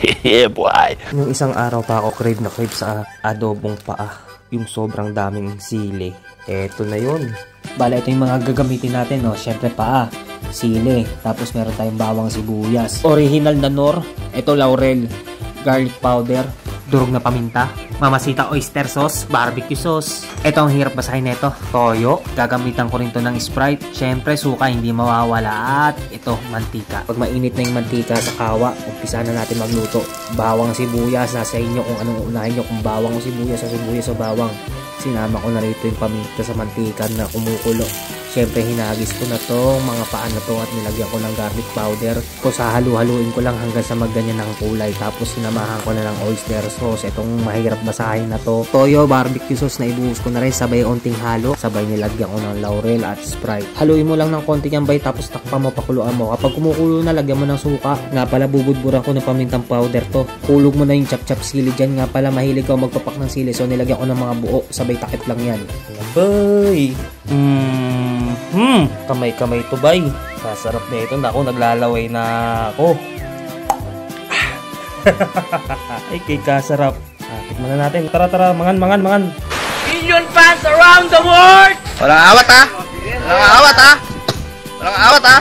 Yeah, boy. Nung isang araw pa ako crave na crave sa adobong paa. Yung sobrang daming sili. Eto na yun. Bala, ito yung mga gagamitin natin, no? Siyempre paa, sili, tapos meron tayong bawang sibuyas. Original na nor, ito laurel, garlic powder, durog na paminta, mamasita oyster sauce, barbecue sauce. Ito ang hirap basahin nito. Toyo, gagamitan ko rin to ng Sprite. Siyempre suka hindi mawawala at ito mantika. Pag mainit na yung mantika sa kawa, umpisa na natin magluto. Bawang sibuyas, nasa inyo kung anong unahin nyo, kung bawang o sibuyas o bawang. Sinama ko na rito yung paminta sa mantika na kumukulo. Siyempre hinagis ko na to, mga paa na to, at nilagyan ko ng garlic powder. Tapos hahalu-haluin ko lang hanggang sa magganyan ng kulay. Tapos sinamahan ko na ng oyster sauce. Itong mahirap basahin na to. Toyo, barbecue sauce na ibuhos ko na rin. Sabay onting halo. Sabay nilagyan ko ng laurel at Sprite. Haluin mo lang ng konti yan bay. Tapos takpan mo, pakuluan mo. Kapag kumukulo na, lagyan mo ng suka. Nga pala, bubudburan ko ng pamintang powder to. Kulog mo na yung chap-chap sili dyan. Nga pala, mahilig ako magpapak ng sili. So nilagyan ko ng mga buo. Sabay takip lang yan. Bay! Kamay-kamay to bay. Masarap na ito. Naku, naglalaway na ako. Ay, kay kasarap. Tikman na natin. Tara, mangan. Million fans around the world! Walang awat ha! Walang awat ha!